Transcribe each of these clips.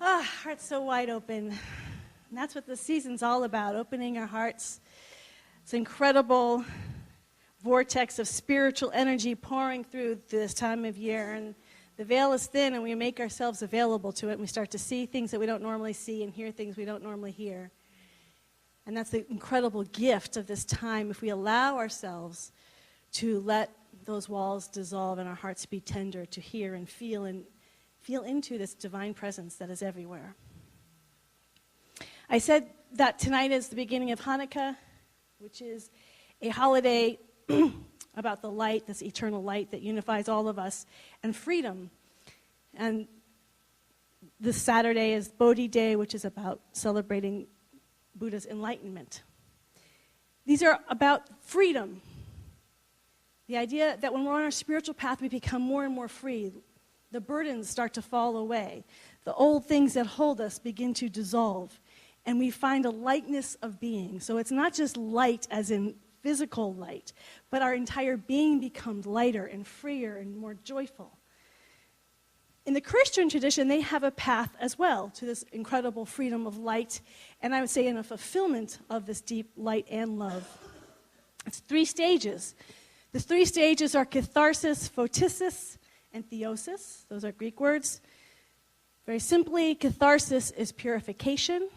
Hearts so wide open. And that's what the season's all about, opening our hearts. It's an incredible vortex of spiritual energy pouring through this time of year. And the veil is thin, and we make ourselves available to it. And we start to see things that we don't normally see and hear things we don't normally hear. And that's the incredible gift of this time, if we allow ourselves to let those walls dissolve and our hearts be tender to hear and feel into this divine presence that is everywhere. I said that tonight is the beginning of Hanukkah, which is a holiday about the light, this eternal light that unifies all of us, and freedom. And this Saturday is Bodhi Day, which is about celebrating Buddha's enlightenment. These are about freedom. The idea that when we're on our spiritual path, we become more and more free. The burdens start to fall away. The old things that hold us begin to dissolve. And we find a lightness of being. So it's not just light as in physical light, but our entire being becomes lighter and freer and more joyful. In the Christian tradition, they have a path as well to this incredible freedom of light, and I would say in a fulfillment of this deep light and love. It's 3 stages. The 3 stages are catharsis, photisis, and theosis. Those are Greek words. Very simply, catharsis is purification.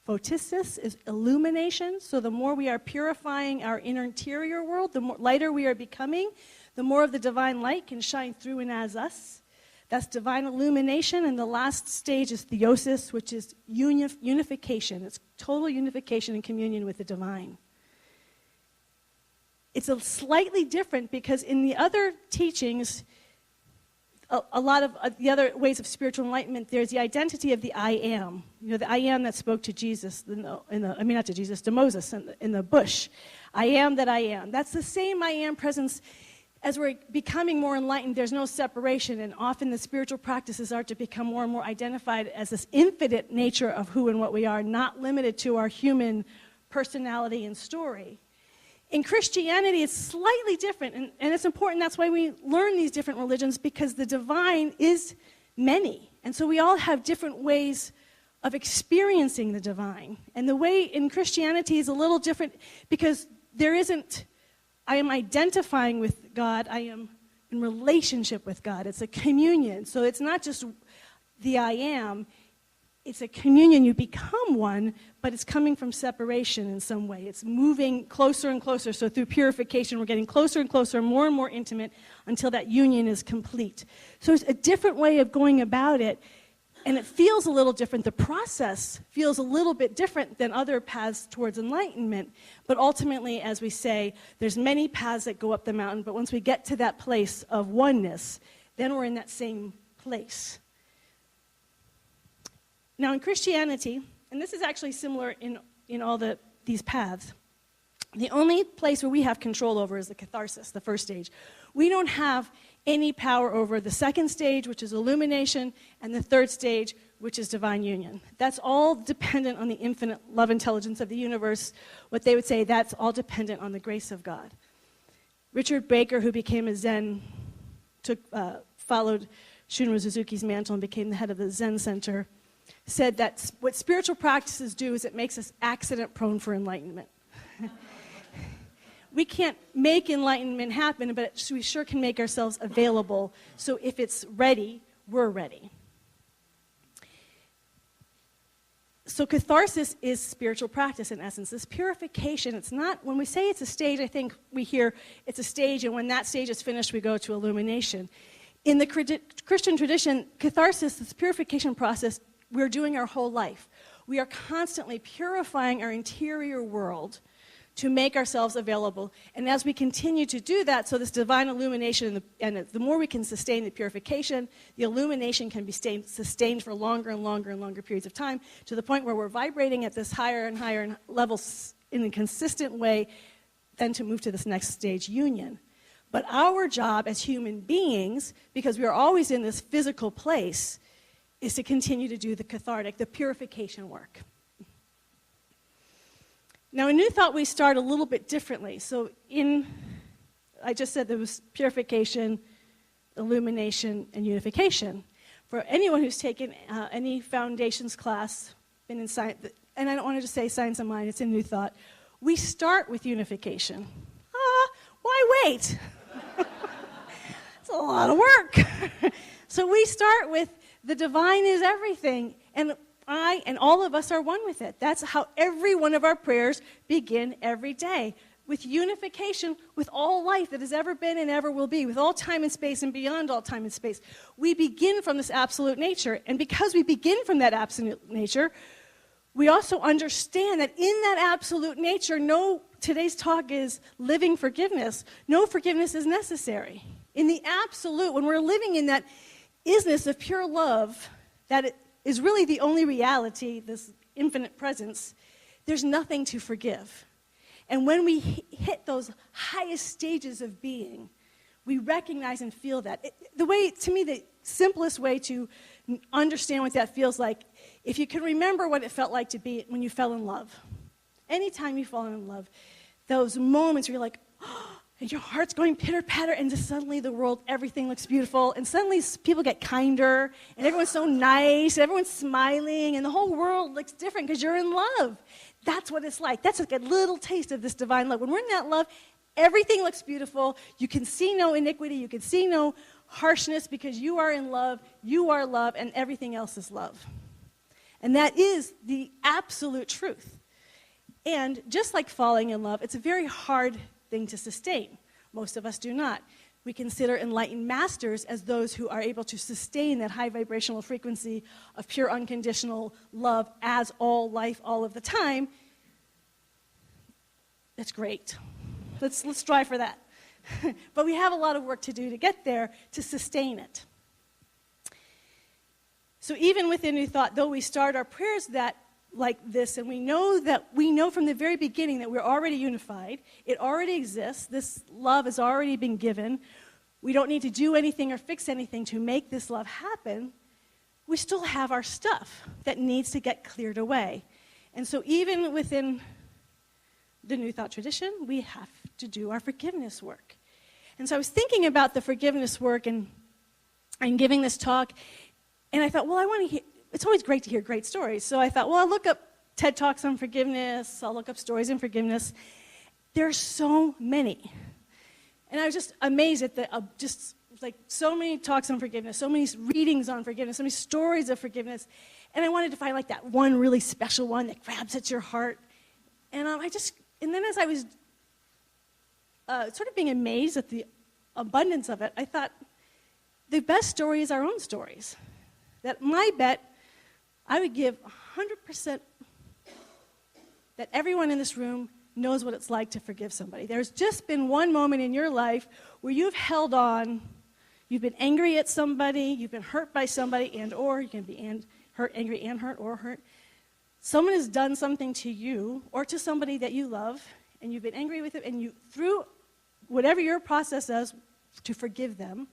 Photisis is illumination. So the more we are purifying our interior world, the more lighter we are becoming, the more of the divine light can shine through and as us. That's divine illumination. And the last stage is theosis, which is unification. It's total unification and communion with the divine. It's a slightly different because in the other teachings, a lot of the other ways of spiritual enlightenment, there's the identity of the I am. You know, the I am that spoke to Jesus, to Moses in the bush. I am that I am. That's the same I am presence. As we're becoming more enlightened, there's no separation, and often the spiritual practices are to become more and more identified as this infinite nature of who and what we are, not limited to our human personality and story. In Christianity, it's slightly different, and it's important. That's why we learn these different religions, because the divine is many. And so we all have different ways of experiencing the divine. And the way in Christianity is a little different because there isn't, I am identifying with God, I am in relationship with God. It's a communion. So it's not just the I am, it's a communion. You become one, but it's coming from separation in some way. It's moving closer and closer. So through purification, we're getting closer and closer, more and more intimate until that union is complete. So it's a different way of going about it, and it feels a little different. The process feels a little bit different than other paths towards enlightenment. But ultimately, as we say, there's many paths that go up the mountain, but once we get to that place of oneness, then we're in that same place. Now, in Christianity, and this is actually similar in all these paths, the only place where we have control over is the catharsis, the first stage. We don't have any power over the second stage, which is illumination, and the third stage, which is divine union. That's all dependent on the infinite love intelligence of the universe. What they would say, that's all dependent on the grace of God. Richard Baker, who became a Zen, followed Shunryu Suzuki's mantle and became the head of the Zen Center, said that what spiritual practices do is it makes us accident-prone for enlightenment. We can't make enlightenment happen, but we sure can make ourselves available. So if it's ready, we're ready. So catharsis is spiritual practice in essence. This purification, it's not, when we say it's a stage, I think we hear it's a stage, and when that stage is finished, we go to illumination. In the Christian tradition, catharsis, this purification process, we're doing our whole life. We are constantly purifying our interior world to make ourselves available. And as we continue to do that, so this divine illumination, and the more we can sustain the purification, the illumination can be sustained for longer and longer and longer periods of time, to the point where we're vibrating at this higher and higher levels in a consistent way, then to move to this next stage, union. But our job as human beings, because we are always in this physical place, is to continue to do the cathartic, the purification work. Now, in New Thought, we start a little bit differently. So I just said there was purification, illumination, and unification. For anyone who's taken any foundations class, been in science, and I don't want to just say science of mind, it's a new thought. We start with unification. Why wait? It's a lot of work. So we start with the divine is everything, and I and all of us are one with it. That's how every one of our prayers begin every day, with unification with all life that has ever been and ever will be, with all time and space and beyond all time and space. We begin from this absolute nature, and because we begin from that absolute nature, we also understand that in that absolute nature, today's talk is living forgiveness. No forgiveness is necessary. In the absolute, when we're living in that isness of pure love, that it is really the only reality, this infinite presence, there's nothing to forgive. And when we hit those highest stages of being, we recognize and feel that. To me, the simplest way to understand what that feels like, if you can remember what it felt like to be when you fell in love. Anytime you've fallen in love, those moments where you're like, oh, and your heart's going pitter-patter, and just suddenly the world, everything looks beautiful, and suddenly people get kinder, and everyone's so nice, and everyone's smiling, and the whole world looks different because you're in love. That's what it's like. That's like a little taste of this divine love. When we're in that love, everything looks beautiful. You can see no iniquity. You can see no harshness because you are in love, you are love, and everything else is love. And that is the absolute truth. And just like falling in love, it's a very hard thing to sustain. Most of us do not. We consider enlightened masters as those who are able to sustain that high vibrational frequency of pure unconditional love as all life all of the time. That's great. Let's strive for that. But we have a lot of work to do to get there, to sustain it. So even within New Thought, though we start our prayers like this, and we know from the very beginning that we're already unified, it already exists, this love has already been given, we don't need to do anything or fix anything to make this love happen, we still have our stuff that needs to get cleared away. And so even within the New Thought tradition, we have to do our forgiveness work. And so I was thinking about the forgiveness work and giving this talk, and I thought, well, I want to hear, it's always great to hear great stories. So I thought, well, I'll look up TED Talks on forgiveness, I'll look up stories on forgiveness. There are so many. And I was just amazed at so many talks on forgiveness, so many readings on forgiveness, so many stories of forgiveness. And I wanted to find like that one really special one that grabs at your heart. And then as I was sort of being amazed at the abundance of it, I thought the best story is our own stories. That my bet, I would give 100% that everyone in this room knows what it's like to forgive somebody. There's just been one moment in your life where you've held on, you've been angry at somebody, you've been hurt by somebody, or you can be angry and hurt or hurt. Someone has done something to you or to somebody that you love, and you've been angry with it, and you, through whatever your process is to forgive them,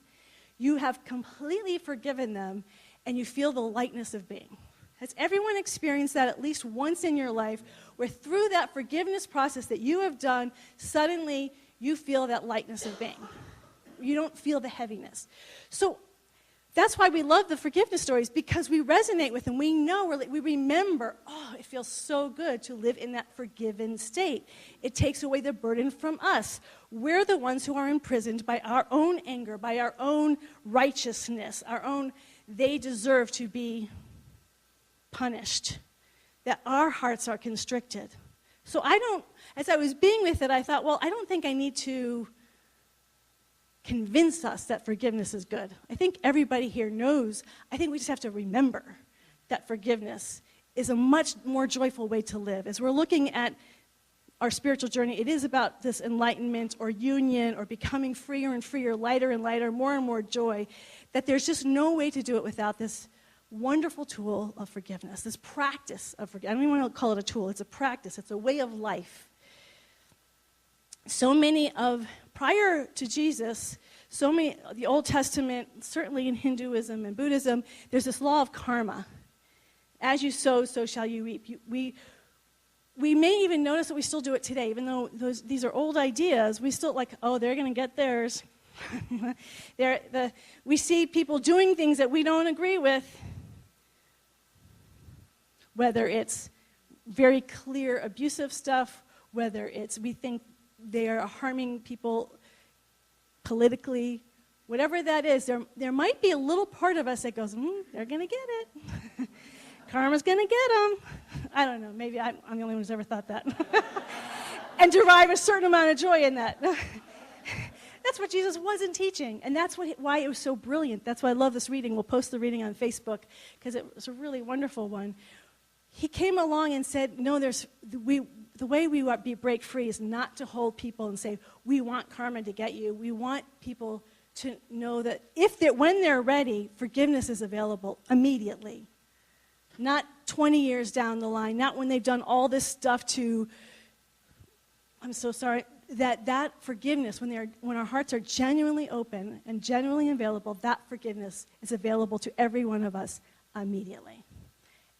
you have completely forgiven them, and you feel the lightness of being. Has everyone experienced that at least once in your life, where through that forgiveness process that you have done, suddenly you feel that lightness of being? You don't feel the heaviness. So that's why we love the forgiveness stories, because we resonate with them. We know, we remember, oh, it feels so good to live in that forgiven state. It takes away the burden from us. We're the ones who are imprisoned by our own anger, by our own righteousness, our own, they deserve to be punished, that our hearts are constricted. So as I was being with it, I thought, well, I don't think I need to convince us that forgiveness is good. I think everybody here knows. I think we just have to remember that forgiveness is a much more joyful way to live. As we're looking at our spiritual journey, it is about this enlightenment or union or becoming freer and freer, lighter and lighter, more and more joy, that there's just no way to do it without this wonderful tool of forgiveness, this practice of forgiveness. I don't even want to call it a tool. It's a practice. It's a way of life. Prior to Jesus, the Old Testament, certainly in Hinduism and Buddhism, there's this law of karma. As you sow, so shall you reap. We may even notice that we still do it today, even though these are old ideas. We still they're going to get theirs. We see people doing things that we don't agree with, whether it's very clear abusive stuff, whether it's we think they are harming people politically, whatever that is, there might be a little part of us that goes, they're going to get it. Karma's going to get them. I don't know. Maybe I'm the only one who's ever thought that. And derive a certain amount of joy in that. That's what Jesus wasn't teaching, and that's why it was so brilliant. That's why I love this reading. We'll post the reading on Facebook because it was a really wonderful one. He came along and said, no, the way we break free is not to hold people and say, we want karma to get you. We want people to know that when they're ready, forgiveness is available immediately. Not 20 years down the line, not when they've done all this stuff to, I'm so sorry, that forgiveness, when our hearts are genuinely open and genuinely available, that forgiveness is available to every one of us immediately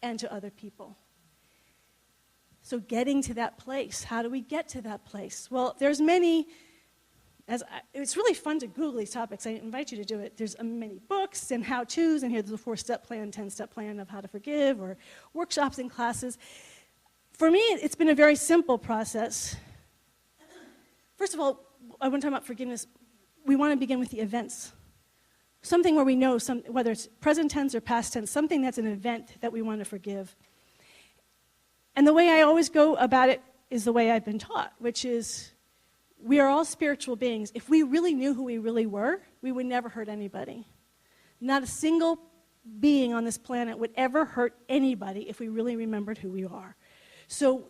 and to other people. So getting to that place, how do we get to that place? Well, there's many, it's really fun to Google these topics. I invite you to do it. There's many books and how-tos, and here's a 4-step plan, 10-step plan of how to forgive, or workshops and classes. For me, it's been a very simple process. First of all, I want to talk about forgiveness. We want to begin with the events. Something where we know, whether it's present tense or past tense, something that's an event that we want to forgive. And the way I always go about it is the way I've been taught, which is we are all spiritual beings. If we really knew who we really were, we would never hurt anybody. Not a single being on this planet would ever hurt anybody if we really remembered who we are. So,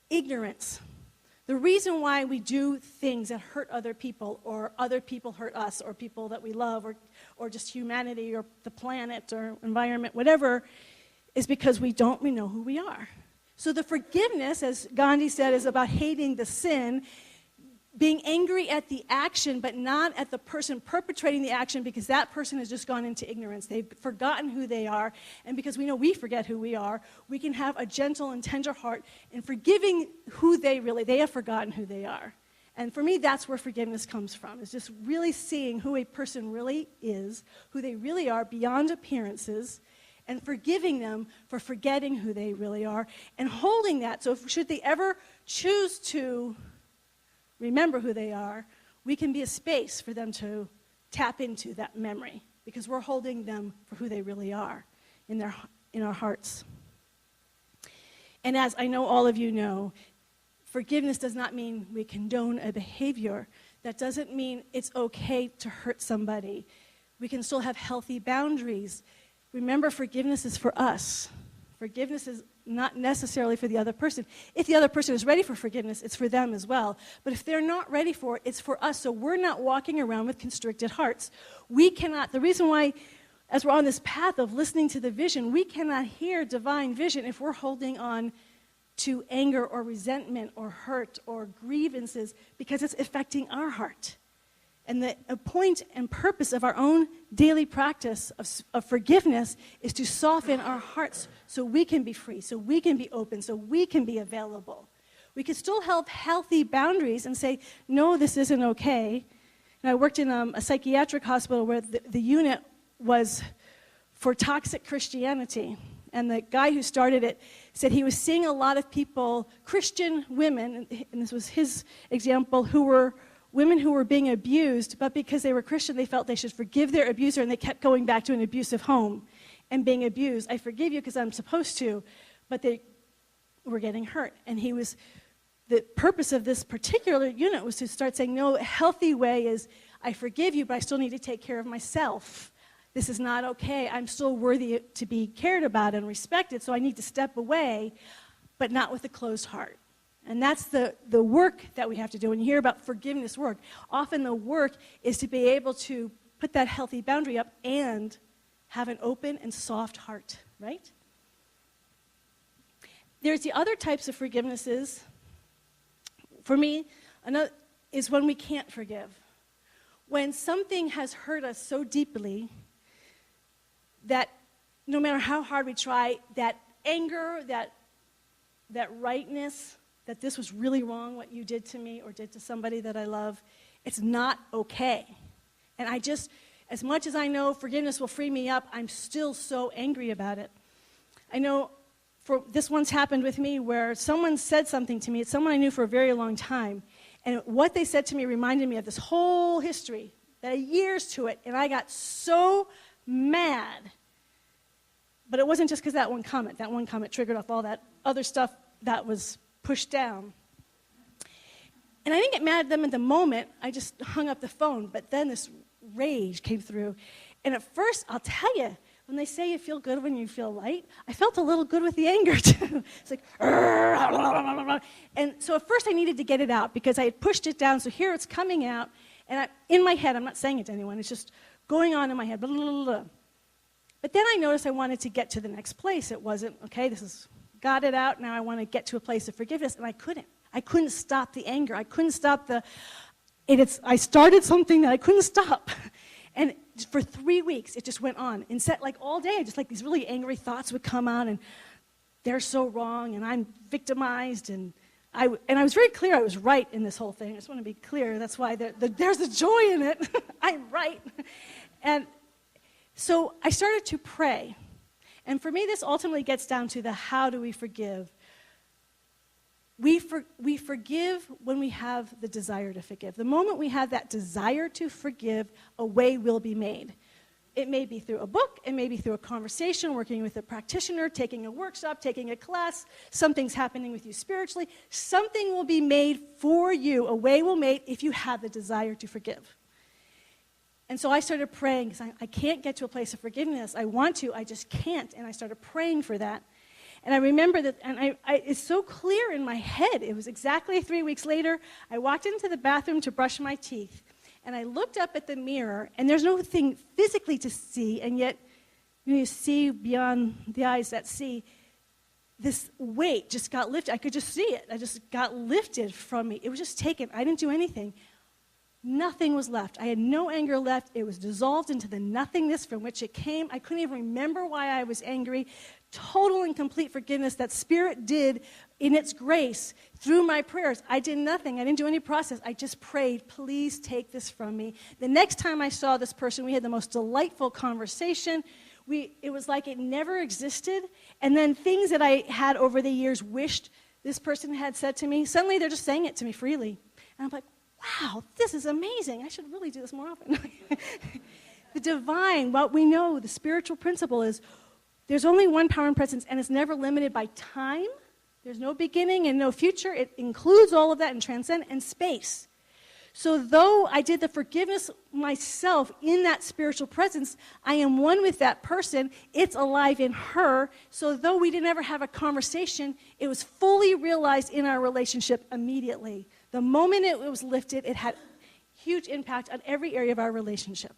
ignorance. The reason why we do things that hurt other people, or other people hurt us, or people that we love, or just humanity, or the planet, or environment, whatever, is because we don't know who we are. So the forgiveness, as Gandhi said, is about hating the sin, being angry at the action, but not at the person perpetrating the action, because that person has just gone into ignorance. They've forgotten who they are, and because we know we forget who we are, we can have a gentle and tender heart in forgiving who they have forgotten who they are. And for me, that's where forgiveness comes from, is just really seeing who a person really is, who they really are beyond appearances, and forgiving them for forgetting who they really are, and holding that. So should they ever choose to remember who they are, we can be a space for them to tap into that memory, because we're holding them for who they really are in our hearts. And as I know all of you know, forgiveness does not mean we condone a behavior. That doesn't mean it's okay to hurt somebody. We can still have healthy boundaries. Remember, forgiveness is for us. Forgiveness is not necessarily for the other person. If the other person is ready for forgiveness, it's for them as well. But if they're not ready for it, it's for us. So we're not walking around with constricted hearts. We cannot, the reason why, as we're on this path of listening to the vision, we cannot hear divine vision if we're holding on to anger or resentment or hurt or grievances, because it's affecting our heart. And the point and purpose of our own daily practice of forgiveness is to soften our hearts so we can be free, so we can be open, so we can be available. We can still have healthy boundaries and say, no, this isn't okay. And I worked in a psychiatric hospital where the unit was for toxic Christianity. And the guy who started it said he was seeing a lot of people, Christian women, and this was his example, who were women who were being abused, but because they were Christian, they felt they should forgive their abuser, and they kept going back to an abusive home and being abused. I forgive you because I'm supposed to, but they were getting hurt. And the purpose of this particular unit was to start saying, no, a healthy way is, I forgive you, but I still need to take care of myself. This is not okay. I'm still worthy to be cared about and respected, so I need to step away, but not with a closed heart. And that's the work that we have to do. When you hear about forgiveness work, often the work is to be able to put that healthy boundary up and have an open and soft heart, right? There's the other types of forgivenesses. For me, another is when we can't forgive. When something has hurt us so deeply that no matter how hard we try, that anger, that rightness, that this was really wrong what you did to me or did to somebody that I love, It's not okay. And I just, as much as I know forgiveness will free me up, I'm still so angry about it. I know this once happened with me where someone said something to me. It's someone I knew for a very long time. And what they said to me reminded me of this whole history, that had years to it. And I got so mad. But it wasn't just because that one comment. That one comment triggered off all that other stuff that was pushed down. And I didn't get mad at them at the moment. I just hung up the phone. But then this rage came through. And at first, I'll tell you, when they say you feel good when you feel light, I felt a little good with the anger, too. It's like, and so at first I needed to get it out because I had pushed it down. So here it's coming out. And in my head, I'm not saying it to anyone. It's just going on in my head. Blah, blah, blah, blah. But then I noticed I wanted to get to the next place. It wasn't, okay, got it out. Now I want to get to a place of forgiveness. And I couldn't. I couldn't stop the anger. I couldn't stop I started something that I couldn't stop. And for 3 weeks, it just went on. And like all day, just like these really angry thoughts would come on, and they're so wrong, and I'm victimized. And I was very clear I was right in this whole thing. I just want to be clear. That's why there's a joy in it. I'm right. And so I started to pray. And for me, this ultimately gets down to the how do we forgive. We forgive when we have the desire to forgive. The moment we have that desire to forgive, a way will be made. It may be through a book, it may be through a conversation, working with a practitioner, taking a workshop, taking a class, something's happening with you spiritually. Something will be made for you, a way will be made if you have the desire to forgive. And so I started praying because I can't get to a place of forgiveness. I want to, I just can't. And I started praying for that. And I remember that, and it's so clear in my head. It was exactly 3 weeks later. I walked into the bathroom to brush my teeth, and I looked up at the mirror, and there's no thing physically to see, and yet you see beyond the eyes that see. This weight just got lifted. I could just see it. I just got lifted from me. It was just taken. I didn't do anything. Nothing was left. I had no anger left. It was dissolved into the nothingness from which it came. I couldn't even remember why I was angry. Total and complete forgiveness that Spirit did in its grace through my prayers. I did nothing. I didn't do any process. I just prayed, please take this from me. The next time I saw this person, we had the most delightful conversation. It was like it never existed. And then things that I had over the years wished this person had said to me, suddenly they're just saying it to me freely. And I'm like, wow, this is amazing. I should really do this more often. The divine, what we know, the spiritual principle is there's only one power and presence, and it's never limited by time. There's no beginning and no future. It includes all of that and transcend and space. So though I did the forgiveness myself in that spiritual presence, I am one with that person. It's alive in her. So though we didn't ever have a conversation, it was fully realized in our relationship immediately. The moment it was lifted, it had huge impact on every area of our relationship.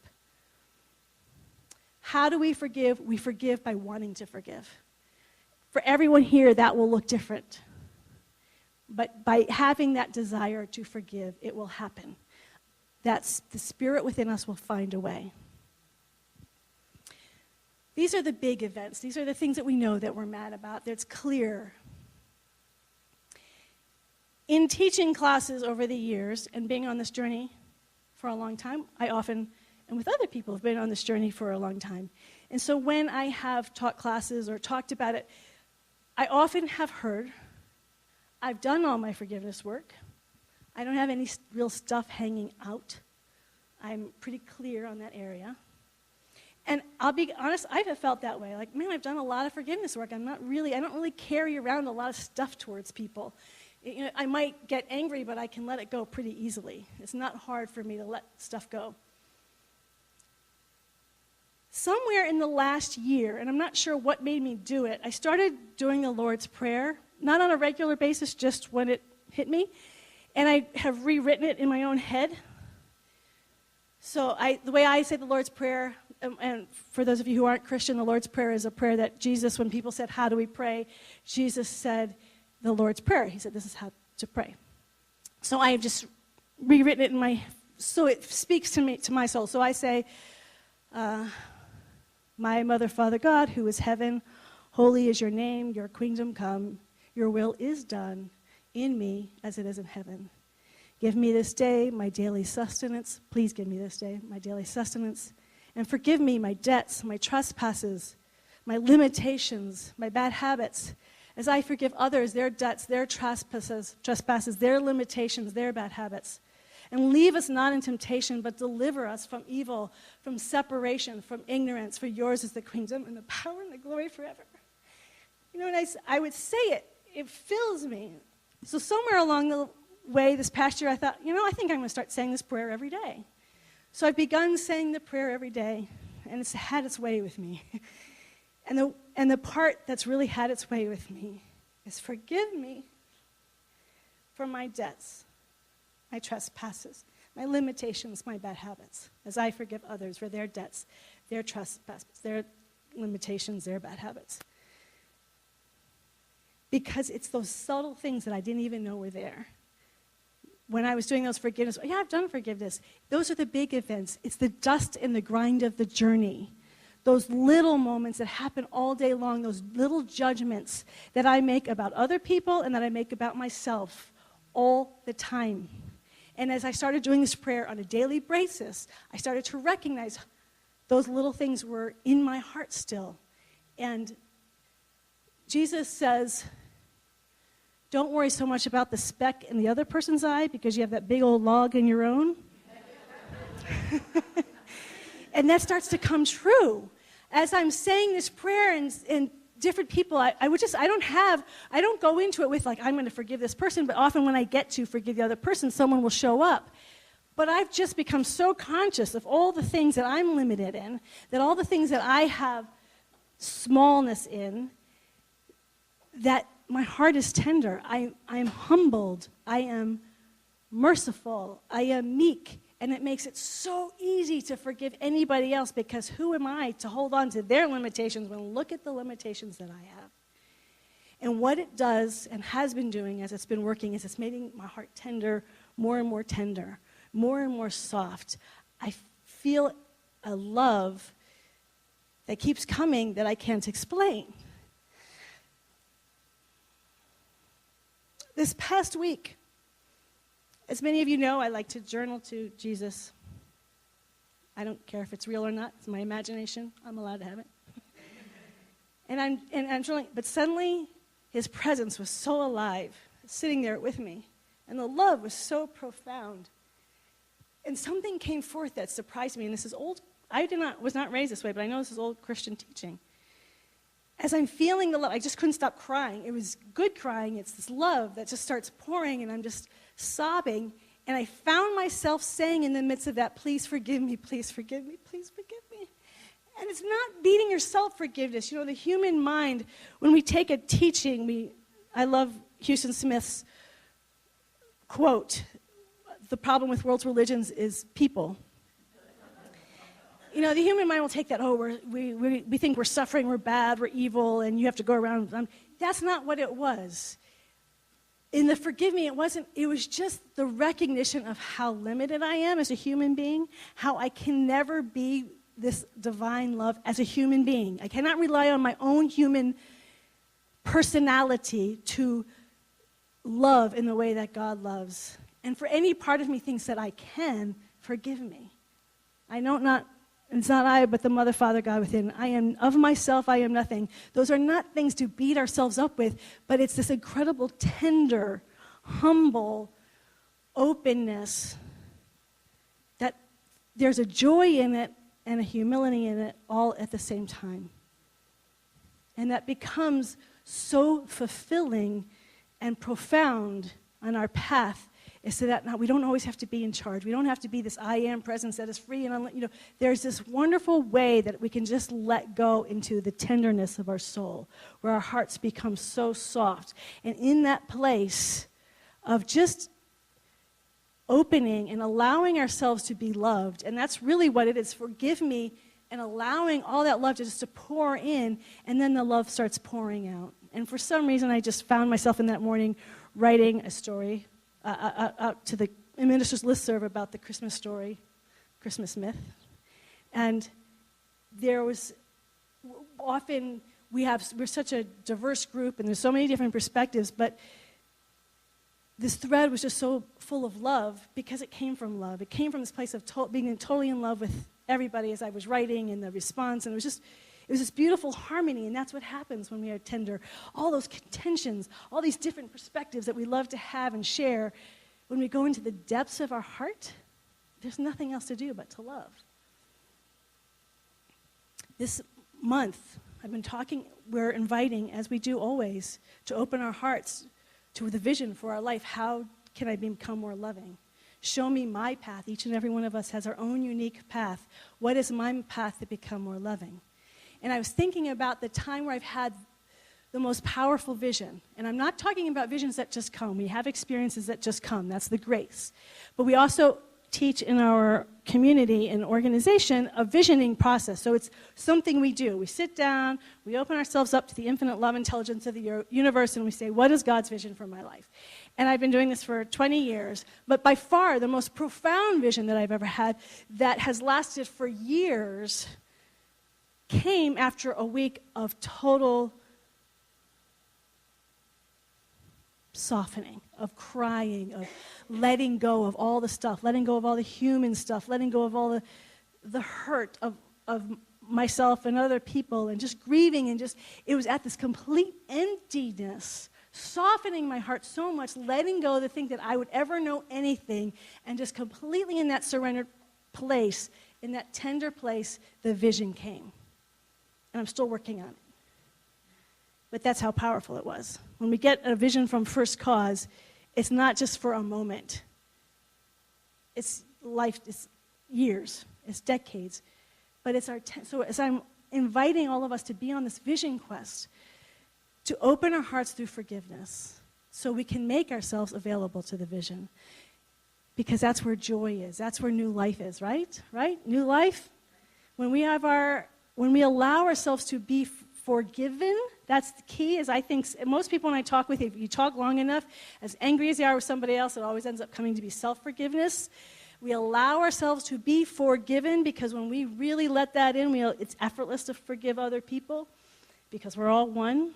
How do we forgive? We forgive by wanting to forgive. For everyone here, that will look different. But by having that desire to forgive, it will happen. That's the Spirit within us will find a way. These are the big events. These are the things that we know that we're mad about. That's clear. In teaching classes over the years and being on this journey for a long time, I often, and with other people, have been on this journey for a long time. And so when I have taught classes or talked about it, I often have heard, I've done all my forgiveness work. I don't have any real stuff hanging out. I'm pretty clear on that area. And I'll be honest, I've felt that way. Like, man, I've done a lot of forgiveness work. I don't really carry around a lot of stuff towards people. You know, I might get angry, but I can let it go pretty easily. It's not hard for me to let stuff go. Somewhere in the last year, and I'm not sure what made me do it, I started doing the Lord's Prayer, not on a regular basis, just when it hit me, and I have rewritten it in my own head. So the way I say the Lord's Prayer, and for those of you who aren't Christian, the Lord's Prayer is a prayer that Jesus, when people said, how do we pray, Jesus said the Lord's Prayer. He said, this is how to pray. So I have just rewritten it so it speaks to me, to my soul. So I say, my Mother, Father God, who is heaven, holy is your name, your kingdom come, your will is done in me as it is in heaven. Give me this day my daily sustenance. Please give me this day my daily sustenance. And forgive me my debts, my trespasses, my limitations, my bad habits, as I forgive others their debts, their trespasses, their limitations, their bad habits. And leave us not in temptation, but deliver us from evil, from separation, from ignorance. For yours is the kingdom and the power and the glory forever. You know, and I would say it fills me. So somewhere along the way this past year, I thought, I think I'm going to start saying this prayer every day. So I've begun saying the prayer every day, and it's had its way with me. And the part that's really had its way with me is forgive me for my debts, my trespasses, my limitations, my bad habits, as I forgive others for their debts, their trespasses, their limitations, their bad habits. Because it's those subtle things that I didn't even know were there. When I was doing those forgiveness, I've done forgiveness. Those are the big events. It's the dust and the grind of the journey. Those little moments that happen all day long, those little judgments that I make about other people and that I make about myself all the time. And as I started doing this prayer on a daily basis, I started to recognize those little things were in my heart still. And Jesus says, don't worry so much about the speck in the other person's eye because you have that big old log in your own. And that starts to come true. As I'm saying this prayer and different people, I don't go into it with like, I'm going to forgive this person, but often when I get to forgive the other person, someone will show up. But I've just become so conscious of all the things that I'm limited in, that all the things that I have smallness in, that my heart is tender. I am humbled. I am merciful. I am meek. And it makes it so easy to forgive anybody else because who am I to hold on to their limitations when look at the limitations that I have. And what it does and has been doing as it's been working is it's making my heart tender, more and more soft. I feel a love that keeps coming that I can't explain. This past week, as many of you know, I like to journal to Jesus. I don't care if it's real or not. It's my imagination. I'm allowed to have it. And I'm journaling. But suddenly, his presence was so alive, sitting there with me. And the love was so profound. And something came forth that surprised me. And this is old. Was not raised this way, but I know this is old Christian teaching. As I'm feeling the love, I just couldn't stop crying. It was good crying. It's this love that just starts pouring, and I'm just sobbing. And I found myself saying in the midst of that, please forgive me, please forgive me, please forgive me. And it's not beating yourself forgiveness. The human mind, when we take a teaching, I love Houston Smith's quote, the problem with world's religions is people. The human mind will take that, we think we're suffering, we're bad, we're evil, and you have to go around. That's not what it was. In the forgive me, it was just the recognition of how limited I am as a human being, how I can never be this divine love as a human being. I cannot rely on my own human personality to love in the way that God loves. And for any part of me thinks that I can, forgive me. It's not I, but the Mother, Father, God within. I am of myself, I am nothing. Those are not things to beat ourselves up with, but it's this incredible, tender, humble openness that there's a joy in it and a humility in it all at the same time. And that becomes so fulfilling and profound on our path is so that now we don't always have to be in charge. We don't have to be this I am presence that is free and there's this wonderful way that we can just let go into the tenderness of our soul, where our hearts become so soft. And in that place of just opening and allowing ourselves to be loved, and that's really what it is. Forgive me, and allowing all that love to pour in, and then the love starts pouring out. And for some reason, I just found myself in that morning writing a story out to the minister's listserv about the Christmas story, Christmas myth. And there was often, we're such a diverse group, and there's so many different perspectives, but this thread was just so full of love because it came from love. It came from this place of being totally in love with everybody as I was writing and the response, and it was this beautiful harmony, and that's what happens when we are tender. All those contentions, all these different perspectives that we love to have and share, when we go into the depths of our heart, there's nothing else to do but to love. This month, we're inviting, as we do always, to open our hearts to the vision for our life. How can I become more loving? Show me my path. Each and every one of us has our own unique path. What is my path to become more loving? And I was thinking about the time where I've had the most powerful vision. And I'm not talking about visions that just come. We have experiences that just come. That's the grace. But we also teach in our community and organization a visioning process. So it's something we do. We sit down, we open ourselves up to the infinite love intelligence of the universe, and we say, what is God's vision for my life? And I've been doing this for 20 years. But by far, the most profound vision that I've ever had that has lasted for years came after a week of total softening, of crying, of letting go of all the stuff, letting go of all the human stuff, letting go of all the hurt of myself and other people, and just grieving, and it was at this complete emptiness, softening my heart so much, letting go of the think that I would ever know anything, and just completely in that surrendered place, in that tender place, the vision came. And I'm still working on it. But that's how powerful it was. When we get a vision from First Cause, it's not just for a moment. It's life, it's years, it's decades. But it's so as I'm inviting all of us to be on this vision quest, to open our hearts through forgiveness, so we can make ourselves available to the vision. Because that's where joy is. That's where new life is, right? Right? New life. When we allow ourselves to be forgiven, that's the key. Is I think most people, when I talk with you, if you talk long enough, as angry as they are with somebody else, it always ends up coming to be self-forgiveness. We allow ourselves to be forgiven, because when we really let that in, it's effortless to forgive other people, because we're all one.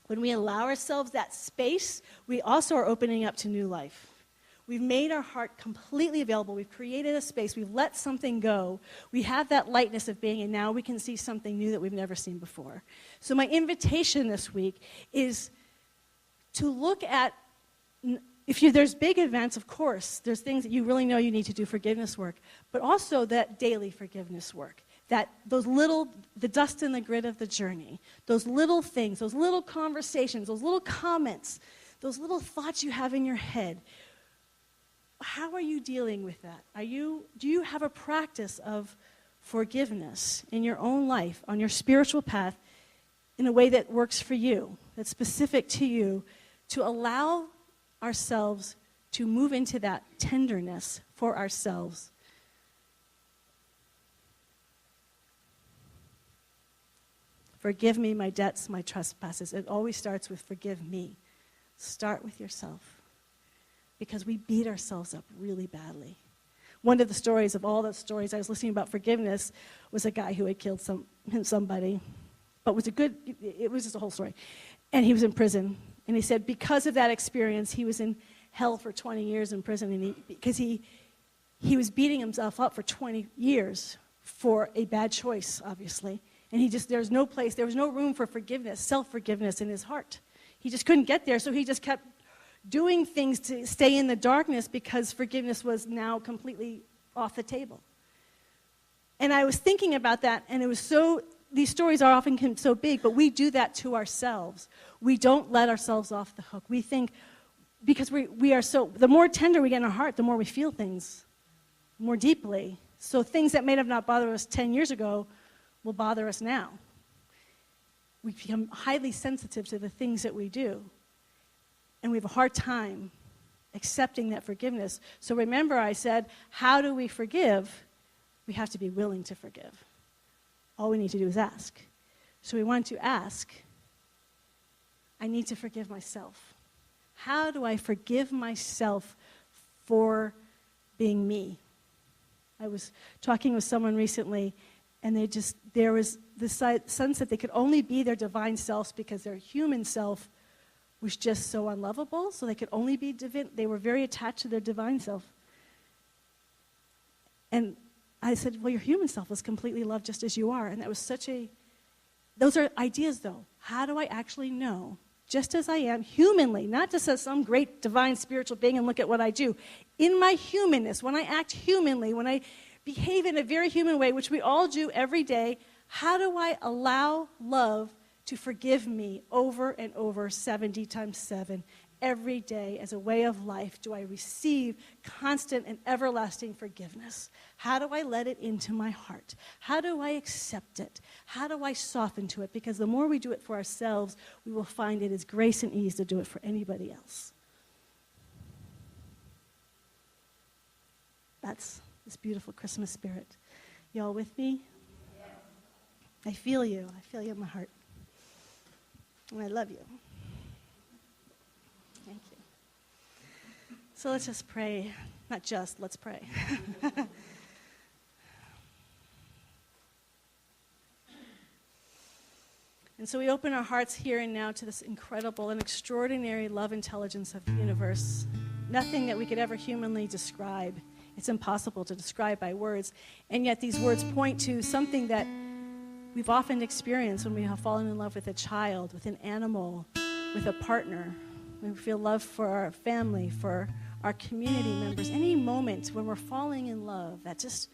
When we allow ourselves that space, we also are opening up to new life. We've made our heart completely available. We've created a space. We've let something go. We have that lightness of being, and now we can see something new that we've never seen before. So my invitation this week is to look at, there's big events, of course. There's things that you really know you need to do forgiveness work, but also that daily forgiveness work. The dust and the grit of the journey, those little things, those little conversations, those little comments, those little thoughts you have in your head. How are you dealing with that? Do you have a practice of forgiveness in your own life, on your spiritual path, in a way that works for you, that's specific to you, to allow ourselves to move into that tenderness for ourselves? Forgive me my debts, my trespasses. It always starts with forgive me. Start with yourself. Because we beat ourselves up really badly. One of the stories of all the stories I was listening about forgiveness was a guy who had killed somebody. But it was just a whole story. And he was in prison. And he said because of that experience, he was in hell for 20 years in prison. Because he was beating himself up for 20 years for a bad choice, obviously. And there was no room for forgiveness, self-forgiveness in his heart. He just couldn't get there, so he just kept doing things to stay in the darkness, because forgiveness was now completely off the table. And I was thinking about that, and these stories are often so big, but we do that to ourselves. We don't let ourselves off the hook. We think, because the more tender we get in our heart, the more we feel things more deeply. So things that may have not bothered us 10 years ago will bother us now. We become highly sensitive to the things that we do. And we have a hard time accepting that forgiveness. So remember, I said, how do we forgive? We have to be willing to forgive. All we need to do is ask. So we want to ask, I need to forgive myself. How do I forgive myself for being me? I was talking with someone recently, and there was the sense that they could only be their divine selves because their human self was just so unlovable, so they could only be divine. They were very attached to their divine self. And I said, well, your human self is completely loved just as you are. And that was those are ideas, though. How do I actually know, just as I am, humanly, not just as some great divine spiritual being and look at what I do. In my humanness, when I act humanly, when I behave in a very human way, which we all do every day, how do I allow love to forgive me over and over 70 times 7 every day as a way of life? Do I receive constant and everlasting forgiveness? How do I let it into my heart? How do I accept it? How do I soften to it? Because the more we do it for ourselves, we will find it is grace and ease to do it for anybody else. That's this beautiful Christmas spirit. Y'all with me? I feel you. I feel you in my heart. And I love you. Thank you. So let's just pray. Not just, let's pray. And so we open our hearts here and now to this incredible and extraordinary love intelligence of the universe. Nothing that we could ever humanly describe. It's impossible to describe by words. And yet these words point to something that we've often experienced when we have fallen in love with a child, with an animal, with a partner. We feel love for our family, for our community members. Any moment when we're falling in love, that just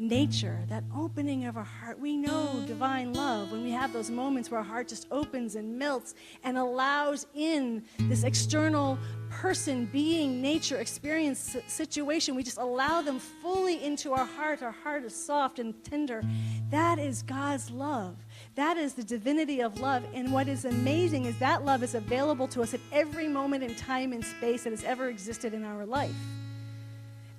nature, that opening of our heart. We know divine love when we have those moments where our heart just opens and melts and allows in this external person, being, nature, experience, situation. We just allow them fully into our heart. Our heart is soft and tender. That is God's love. That is the divinity of love. And what is amazing is that love is available to us at every moment in time and space that has ever existed in our life.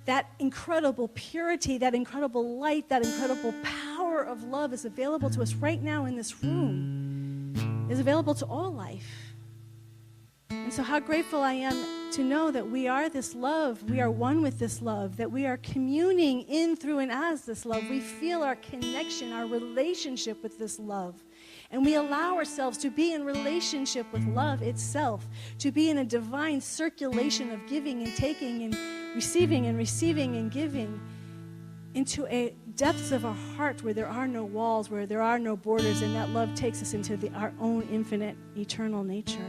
That incredible purity, that incredible light, that incredible power of love is available to us right now in this room. Is available to all life. And so how grateful I am to know that we are this love. We are one with this love, that we are communing in, through, and as this love. We feel our connection, our relationship with this love. And we allow ourselves to be in relationship with love itself, to be in a divine circulation of giving and taking and receiving and giving into a depths of our heart where there are no walls, where there are no borders, and that love takes us into our own infinite, eternal nature.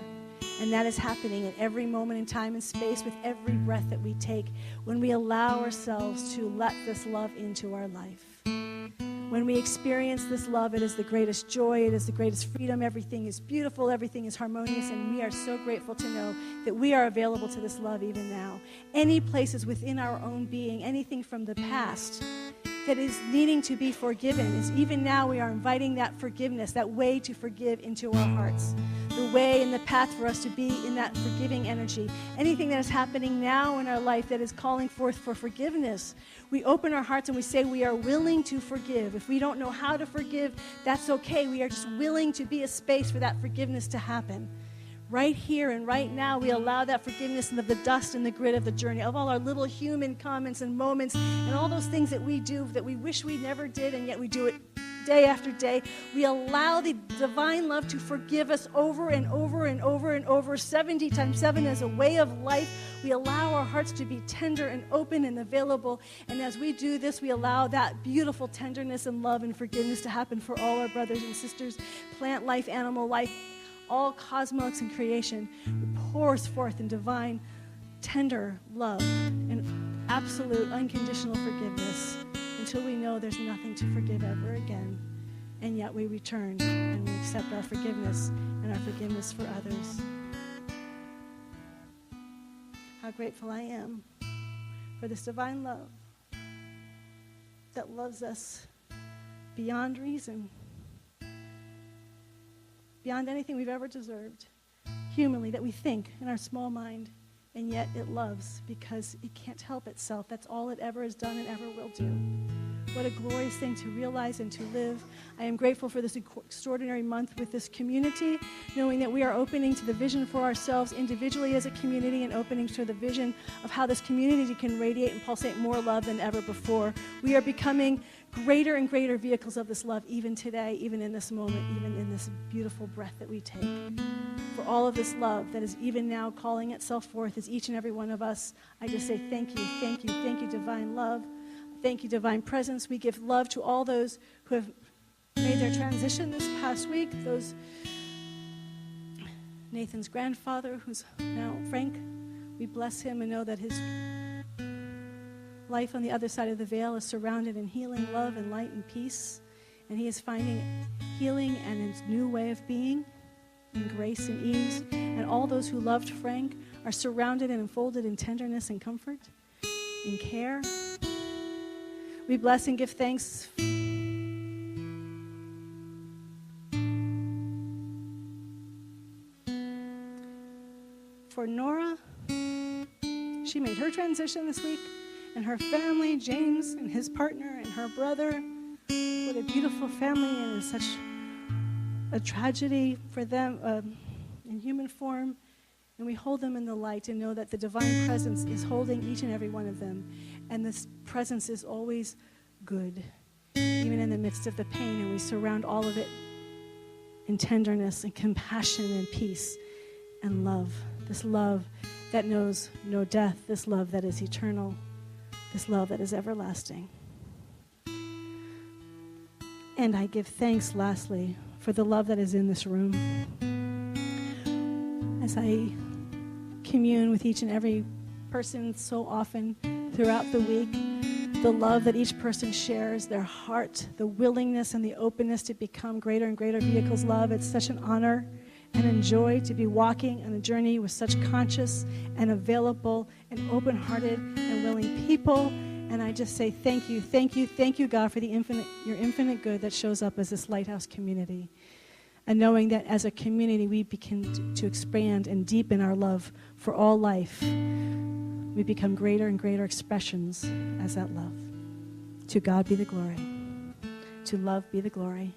And that is happening in every moment in time and space with every breath that we take when we allow ourselves to let this love into our life. When we experience this love, it is the greatest joy, it is the greatest freedom. Everything is beautiful, everything is harmonious, and we are so grateful to know that we are available to this love even now. Any places within our own being, anything from the past that is needing to be forgiven, is even now we are inviting that forgiveness, that way to forgive into our hearts. The way and the path for us to be in that forgiving energy. Anything that is happening now in our life that is calling forth for forgiveness, we open our hearts and we say we are willing to forgive. If we don't know how to forgive, that's okay. We are just willing to be a space for that forgiveness to happen. Right here and right now, we allow that forgiveness of the dust and the grit of the journey, of all our little human comments and moments and all those things that we do that we wish we never did, and yet we do it day after day. We allow the divine love to forgive us over and over and over and over, 70 times 7 as a way of life. We allow our hearts to be tender and open and available. And as we do this, we allow that beautiful tenderness and love and forgiveness to happen for all our brothers and sisters, plant life, animal life, all cosmos and creation. Pours forth in divine, tender love and absolute, unconditional forgiveness, until we know there's nothing to forgive ever again. And yet we return and we accept our forgiveness and our forgiveness for others. How grateful I am for this divine love that loves us beyond reason, beyond anything we've ever deserved, humanly, that we think in our small mind, and yet it loves because it can't help itself. That's all it ever has done and ever will do. What a glorious thing to realize and to live. I am grateful for this extraordinary month with this community, knowing that we are opening to the vision for ourselves individually as a community and opening to the vision of how this community can radiate and pulsate more love than ever before. We are becoming greater and greater vehicles of this love even today, even in this moment, even in this beautiful breath that we take. For all of this love that is even now calling itself forth as each and every one of us, I just say thank you, thank you, thank you, divine love. Thank you, divine presence. We give love to all those who have made their transition this past week. Those, Nathan's grandfather, who's now Frank, we bless him and know that his life on the other side of the veil is surrounded in healing, love, and light and peace. And he is finding healing and his new way of being in grace and ease. And all those who loved Frank are surrounded and enfolded in tenderness and comfort, in care. We bless and give thanks for Nora. She made her transition this week, and her family, James and his partner and her brother. What a beautiful family, and it's such a tragedy for them in human form. And we hold them in the light and know that the divine presence is holding each and every one of them. And this presence is always good, even in the midst of the pain. And we surround all of it in tenderness and compassion and peace and love. This love that knows no death. This love that is eternal. This love that is everlasting. And I give thanks, lastly, for the love that is in this room. As I commune with each and every person so often throughout the week, the love that each person shares, their heart, the willingness and the openness to become greater and greater vehicles of love. It's such an honor and a joy to be walking on a journey with such conscious and available and open-hearted and willing people. And I just say thank you, thank you, thank you, God, for your infinite good that shows up as this lighthouse community. And knowing that as a community, we begin to expand and deepen our love for all life. We become greater and greater expressions as that love. To God be the glory. To love be the glory.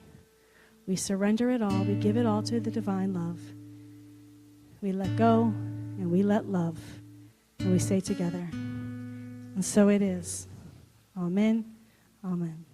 We surrender it all. We give it all to the divine love. We let go and we let love. And we say together, and so it is. Amen. Amen.